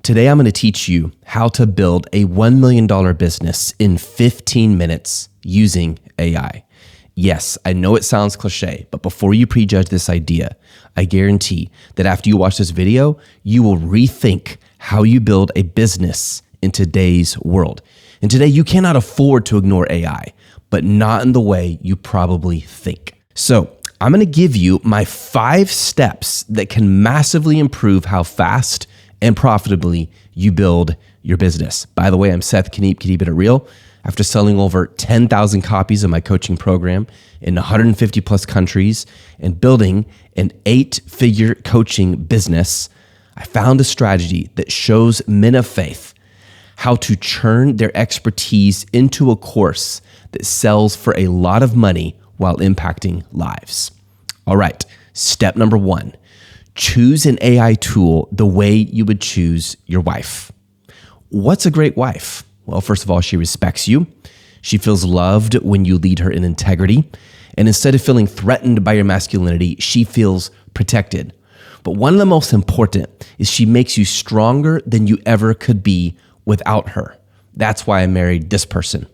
Today, I'm going to teach you how to build a $1 million business in 15 minutes using AI. Yes, I know it sounds cliche, but before you prejudge this idea, I guarantee that after you watch this video, you will rethink how you build a business in today's world. And today, you cannot afford to ignore AI, but not in the way you probably think. So I'm going to give you my 5 steps that can massively improve how fast and profitably you build your business. By the way, I'm Seth Keep It Real. After selling over 10,000 copies of my coaching program in 150 plus countries and building an 8-figure coaching business, I found a strategy that shows men of faith how to churn their expertise into a course that sells for a lot of money while impacting lives. All right, step number 1. Choose an AI tool the way you would choose your wife. What's a great wife? Well, first of all, she respects you. She feels loved when you lead her in integrity. And instead of feeling threatened by your masculinity, she feels protected. But one of the most important is she makes you stronger than you ever could be without her. That's why I married this person.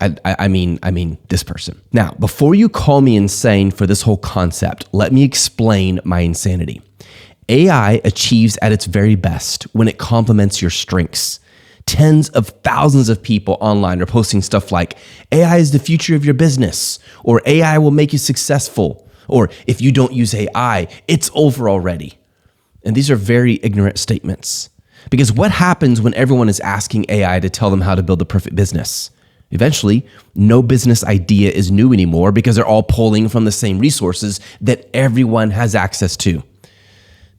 I mean this person. Now, before you call me insane for this whole concept, let me explain my insanity. AI achieves at its very best when it complements your strengths. Tens of thousands of people online are posting stuff like, AI is the future of your business, or AI will make you successful, or if you don't use AI, it's over already. And these are very ignorant statements. Because what happens when everyone is asking AI to tell them how to build the perfect business? Eventually, no business idea is new anymore because they're all pulling from the same resources that everyone has access to.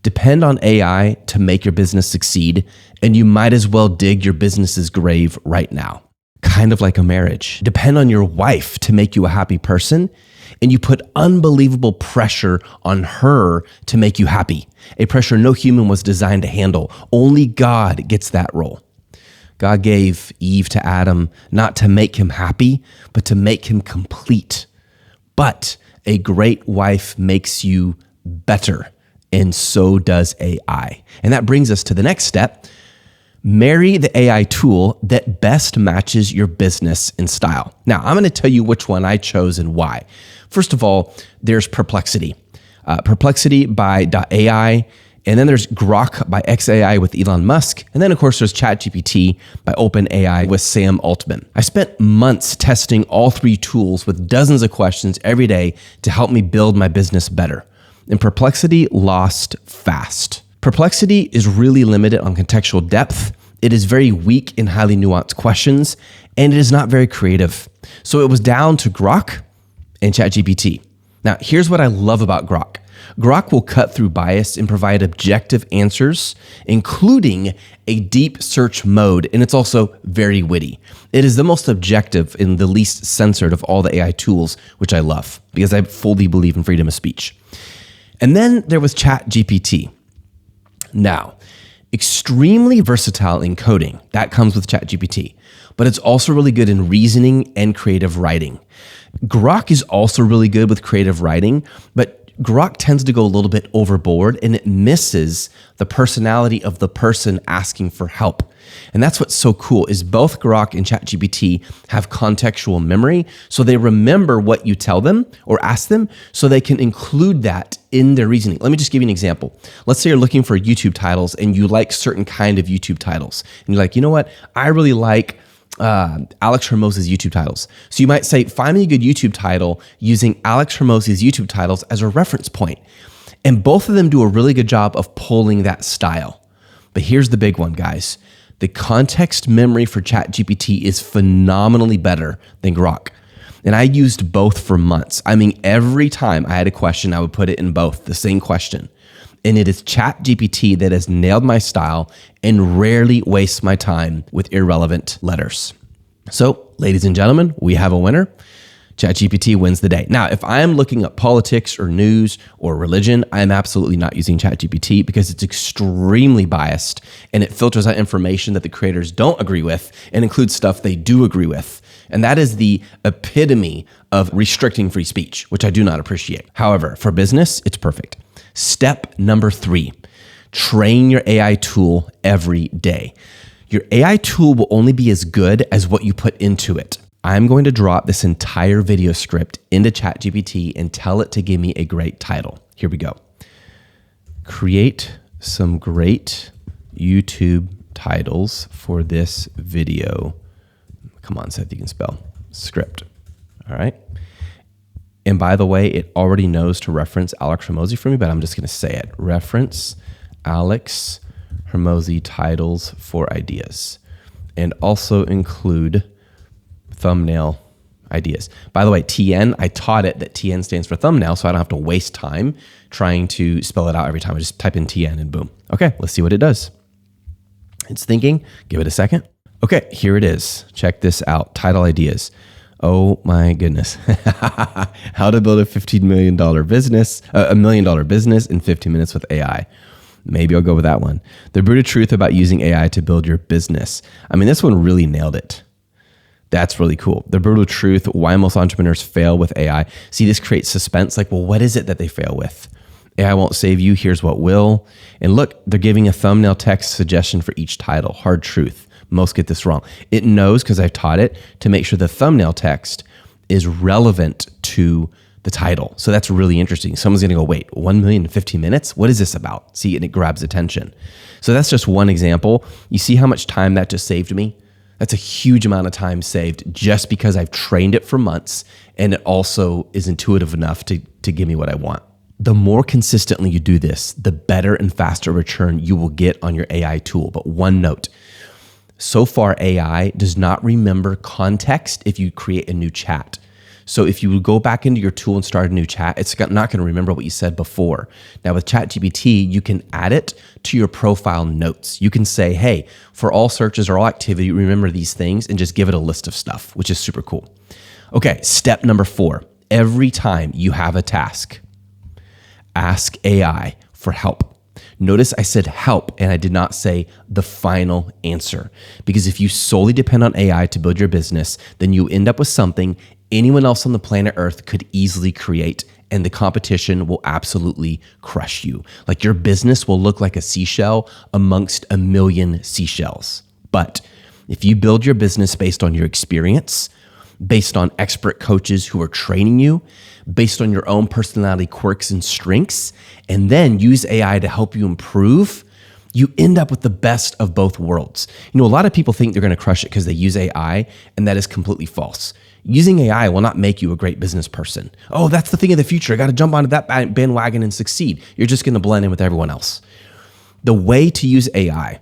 Depend on AI to make your business succeed, and you might as well dig your business's grave right now. Kind of like a marriage. Depend on your wife to make you a happy person, and you put unbelievable pressure on her to make you happy. A pressure no human was designed to handle. Only God gets that role. God gave Eve to Adam not to make him happy, but to make him complete. But a great wife makes you better, and so does AI. And that brings us to the next step. Marry the AI tool that best matches your business and style. Now, I'm going to tell you which one I chose and why. First of all, there's Perplexity. Perplexity by .ai. And then there's Grok by XAI with Elon Musk. And then, of course, there's ChatGPT by OpenAI with Sam Altman. I spent months testing all 3 tools with dozens of questions every day to help me build my business better. And Perplexity lost fast. Perplexity is really limited on contextual depth. It is very weak in highly nuanced questions, and it is not very creative. So it was down to Grok and ChatGPT. Now, here's what I love about Grok. Grok will cut through bias and provide objective answers, including a deep search mode, and it's also very witty. It is the most objective and the least censored of all the AI tools, which I love because I fully believe in freedom of speech. And then there was ChatGPT. Now, extremely versatile in coding. That comes with ChatGPT, but it's also really good in reasoning and creative writing. Grok is also really good with creative writing, but Grok tends to go a little bit overboard and it misses the personality of the person asking for help. And that's what's so cool is both Grok and ChatGPT have contextual memory. So they remember what you tell them or ask them so they can include that in their reasoning. Let me just give you an example. Let's say you're looking for YouTube titles and you like certain kind of YouTube titles. And you're like, you know what? I really like Alex Hormozi's YouTube titles. So you might say, find me a good YouTube title using Alex Hormozi's YouTube titles as a reference point. And both of them do a really good job of pulling that style. But here's the big one, guys. The context memory for ChatGPT is phenomenally better than Grok. And I used both for months. I mean, every time I had a question, I would put it in both, the same question. And it is ChatGPT that has nailed my style and rarely wastes my time with irrelevant letters. So, ladies and gentlemen, we have a winner. ChatGPT wins the day. Now, if I am looking up politics or news or religion, I am absolutely not using ChatGPT because it's extremely biased and it filters out information that the creators don't agree with and includes stuff they do agree with. And that is the epitome of restricting free speech, which I do not appreciate. However, for business, it's perfect. Step number 3, Train your AI tool every day. Your AI tool will only be as good as what you put into it. I'm going to drop this entire video script into ChatGPT and tell it to give me a great title. Here we go. Create some great YouTube titles for this video. Come on, Seth, you can spell script. All right. And by the way, it already knows to reference Alex Hormozi for me, but I'm just going to say it. Reference Alex Hormozi titles for ideas, and also include thumbnail ideas. By the way, TN, I taught it that TN stands for thumbnail, so I don't have to waste time trying to spell it out every time. I just type in TN and boom. Okay, let's see what it does. It's thinking. Give it a second. Okay, here it is. Check this out. Title ideas. Oh my goodness. How to build a $15 million business, $1 million business in 15 minutes with AI. Maybe I'll go with that one. The brutal truth about using AI to build your business. I mean, this one really nailed it. That's really cool. The brutal truth, why most entrepreneurs fail with AI. See, this creates suspense. Like, well, what is it that they fail with? AI won't save you. Here's what will. And look, they're giving a thumbnail text suggestion for each title. Hard truth. Most get this wrong. It knows, because I've taught it, to make sure the thumbnail text is relevant to the title. So that's really interesting. Someone's going to go, wait, 1 million in 15 minutes? What is this about? See, and it grabs attention. So that's just one example. You see how much time that just saved me? That's a huge amount of time saved just because I've trained it for months, and it also is intuitive enough to give me what I want. The more consistently you do this, the better and faster return you will get on your AI tool. But one note, so far AI does not remember context if you create a new chat. So if you go back into your tool and start a new chat, it's not going to remember what you said before. Now with ChatGPT, you can add it to your profile notes. You can say, hey, for all searches or all activity, remember these things, and just give it a list of stuff, which is super cool. Okay, step number 4. Every time you have a task, ask AI for help. Notice I said help and I did not say the final answer, because if you solely depend on AI to build your business, then you end up with something anyone else on the planet Earth could easily create, and the competition will absolutely crush you. Like, your business will look like a seashell amongst a million seashells. But if you build your business based on your experience, based on expert coaches who are training you, based on your own personality quirks and strengths, and then use AI to help you improve, you end up with the best of both worlds. You know, a lot of people think they're going to crush it because they use AI, and that is completely false. Using AI will not make you a great business person. Oh, that's the thing of the future. I got to jump onto that bandwagon and succeed. You're just going to blend in with everyone else. The way to use AI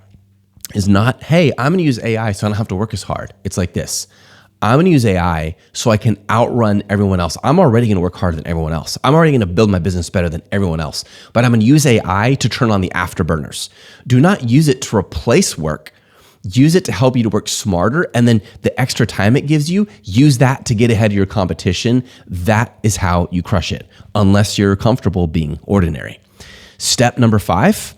is not, hey, I'm going to use AI so I don't have to work as hard. It's like this. I'm going to use AI so I can outrun everyone else. I'm already going to work harder than everyone else. I'm already going to build my business better than everyone else. But I'm going to use AI to turn on the afterburners. Do not use it to replace work. Use it to help you to work smarter. And then the extra time it gives you, use that to get ahead of your competition. That is how you crush it, unless you're comfortable being ordinary. Step number 5,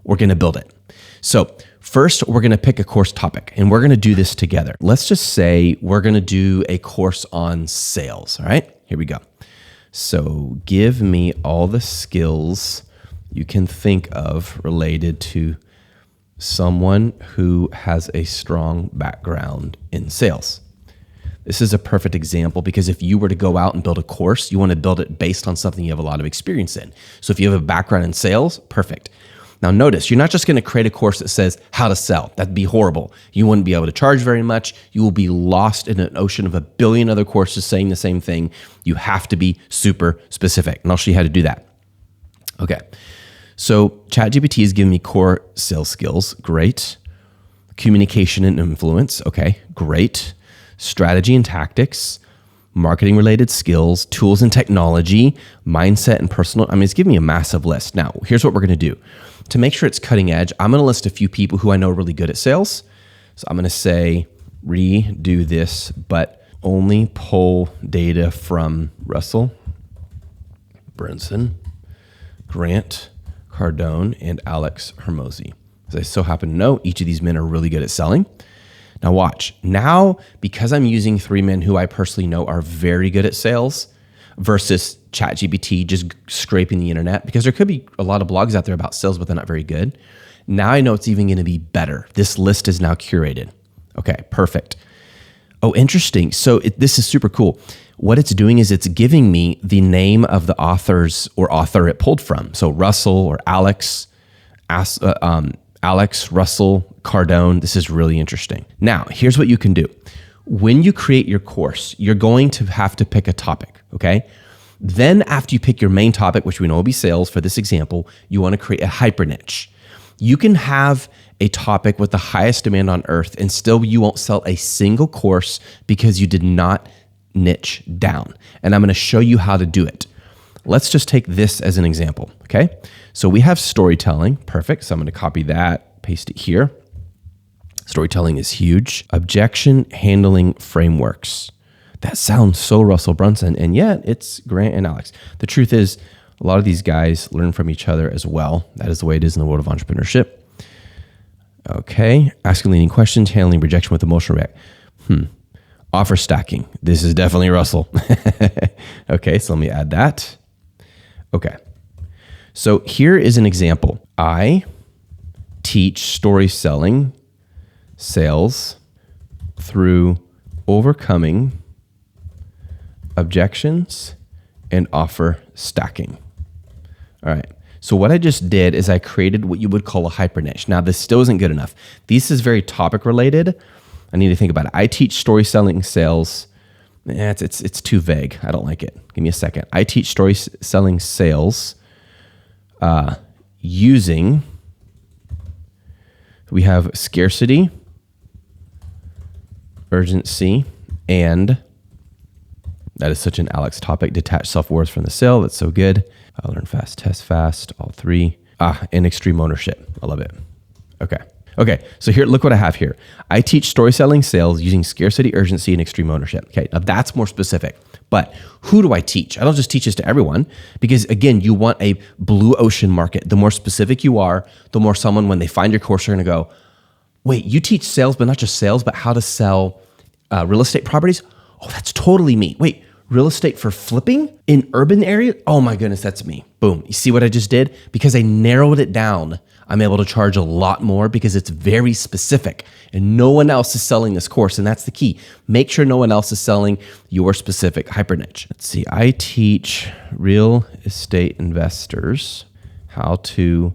we're going to build it. So first, we're going to pick a course topic, and we're going to do this together. Let's just say we're going to do a course on sales. All right, here we go. So give me all the skills you can think of related to someone who has a strong background in sales. This is a perfect example, because if you were to go out and build a course, you want to build it based on something you have a lot of experience in. So if you have a background in sales, perfect. Now notice, you're not just going to create a course that says how to sell. That'd be horrible. You wouldn't be able to charge very much. You will be lost in an ocean of a billion other courses saying the same thing. You have to be super specific, and I'll show you how to do that. Okay, so ChatGPT is giving me core sales skills. Great. Communication and influence. Okay, great. Strategy and tactics. Marketing related skills, tools and technology, mindset and personal. I mean, it's giving me a massive list. Now, here's what we're going to do. To make sure it's cutting edge, I'm going to list a few people who I know are really good at sales. So I'm going to say, redo this, but only pull data from Russell Brunson, Grant Cardone, and Alex Hormozi. As I so happen to know, each of these men are really good at selling. Now watch. Now, because I'm using 3 men who I personally know are very good at sales, versus ChatGPT just scraping the internet, because there could be a lot of blogs out there about sales, but they're not very good. Now I know it's even going to be better. This list is now curated. Okay, perfect. Oh, interesting. So this is super cool. What it's doing is it's giving me the name of the authors or author it pulled from. So Russell or Alex, Russell, Cardone. This is really interesting. Now, here's what you can do. When you create your course, you're going to have to pick a topic, okay? Then after you pick your main topic, which we know will be sales for this example, you want to create a hyper niche. You can have a topic with the highest demand on earth and still you won't sell a single course because you did not niche down. And I'm going to show you how to do it. Let's just take this as an example, okay? So we have storytelling, perfect. So I'm going to copy that, paste it here. Storytelling is huge. Objection handling frameworks. That sounds so Russell Brunson, and yet it's Grant and Alex. The truth is, a lot of these guys learn from each other as well. That is the way it is in the world of entrepreneurship. Okay, asking leading questions, handling rejection with emotional react. Offer stacking. This is definitely Russell. Okay, so let me add that. Okay, so here is an example. I teach story selling sales through overcoming objections and offer stacking. All right. So what I just did is I created what you would call a hyper niche. Now, this still isn't good enough. This is very topic related. I need to think about it. I teach story selling sales. It's too vague. I don't like it. Give me a second. I teach story selling sales using, we have scarcity, urgency, and that is such an Alex topic. Detach self-worth from the sale. That's so good. I learn fast, test fast, all three. And extreme ownership. I love it. Okay. So here, look what I have here. I teach story selling sales using scarcity, urgency, and extreme ownership. Okay, now that's more specific. But who do I teach? I don't just teach this to everyone because, again, you want a blue ocean market. The more specific you are, the more someone, when they find your course, they're going to go, wait, you teach sales, but not just sales, but how to sell real estate properties? Oh, that's totally me. Wait, real estate for flipping in urban areas? Oh my goodness, that's me. Boom. You see what I just did? Because I narrowed it down, I'm able to charge a lot more because it's very specific and no one else is selling this course. And that's the key. Make sure no one else is selling your specific hyper niche. Let's see. I teach real estate investors how to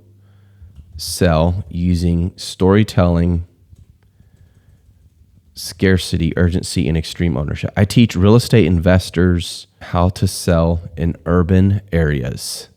sell using storytelling, scarcity, urgency, and extreme ownership. I teach real estate investors how to sell in urban areas.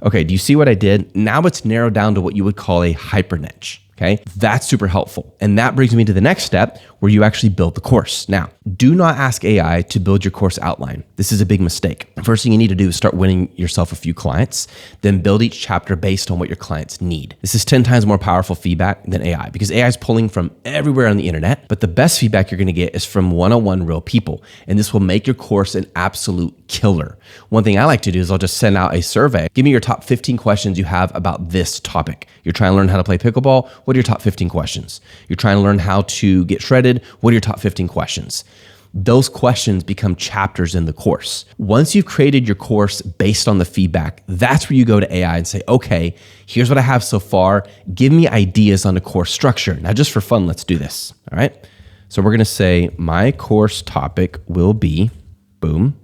Okay, do you see what I did? Now it's narrowed down to what you would call a hyper niche. Okay, that's super helpful. And that brings me to the next step where you actually build the course. Now, do not ask AI to build your course outline. This is a big mistake. First thing you need to do is start winning yourself a few clients, then build each chapter based on what your clients need. This is 10 times more powerful feedback than AI because AI is pulling from everywhere on the internet, but the best feedback you're gonna get is from one-on-one real people. And this will make your course an absolute killer. One thing I like to do is I'll just send out a survey. Give me your top 15 questions you have about this topic. You're trying to learn how to play pickleball. What are your top 15 questions? You're trying to learn how to get shredded. What are your top 15 questions? Those questions become chapters in the course. Once you've created your course based on the feedback, that's where you go to AI and say, okay, here's what I have so far. Give me ideas on the course structure. Now, just for fun, let's do this. All right. So we're going to say my course topic will be, boom,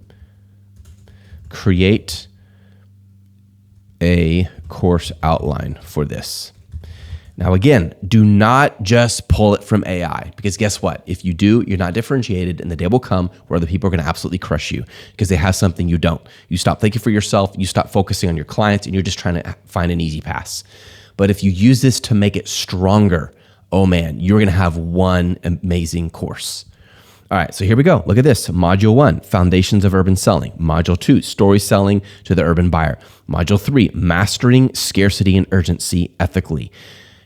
create a course outline for this. Now, again, do not just pull it from AI because guess what? If you do, you're not differentiated and the day will come where other people are going to absolutely crush you because they have something you don't. You stop thinking for yourself, you stop focusing on your clients, and you're just trying to find an easy pass. But if you use this to make it stronger, oh man, you're going to have one amazing course. All right, so here we go. Look at this. Module 1, Foundations of Urban Selling. Module 2, Story Selling to the Urban Buyer. Module 3, Mastering Scarcity and Urgency Ethically,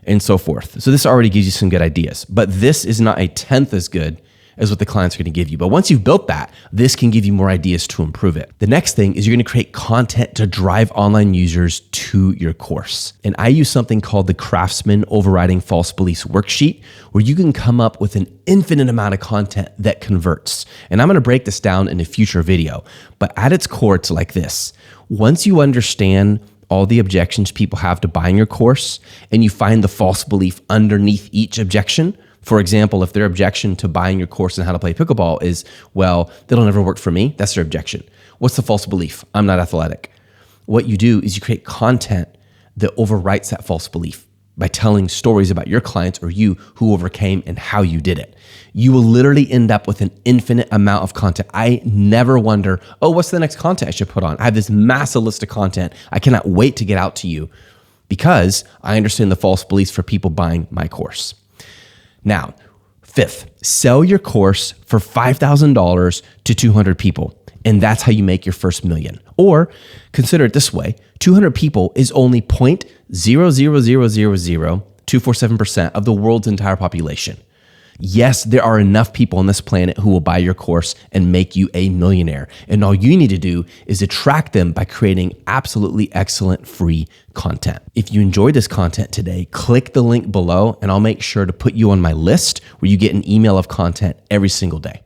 and so forth. So this already gives you some good ideas, but this is not a tenth as good is what the clients are going to give you. But once you've built that, this can give you more ideas to improve it. The next thing is you're going to create content to drive online users to your course. And I use something called the Craftsman Overriding False Beliefs worksheet, where you can come up with an infinite amount of content that converts. And I'm going to break this down in a future video, but at its core, it's like this. Once you understand all the objections people have to buying your course, and you find the false belief underneath each objection. For example, if their objection to buying your course on how to play pickleball is, well, that'll never work for me. That's their objection. What's the false belief? I'm not athletic. What you do is you create content that overwrites that false belief by telling stories about your clients or you who overcame and how you did it. You will literally end up with an infinite amount of content. I never wonder, oh, what's the next content I should put on? I have this massive list of content. I cannot wait to get out to you because I understand the false beliefs for people buying my course. Now, fifth, sell your course for $5,000 to 200 people. And that's how you make your first million. Or consider it this way, 200 people is only 0.0000247% of the world's entire population. Yes, there are enough people on this planet who will buy your course and make you a millionaire. And all you need to do is attract them by creating absolutely excellent free content. If you enjoyed this content today, click the link below and I'll make sure to put you on my list where you get an email of content every single day.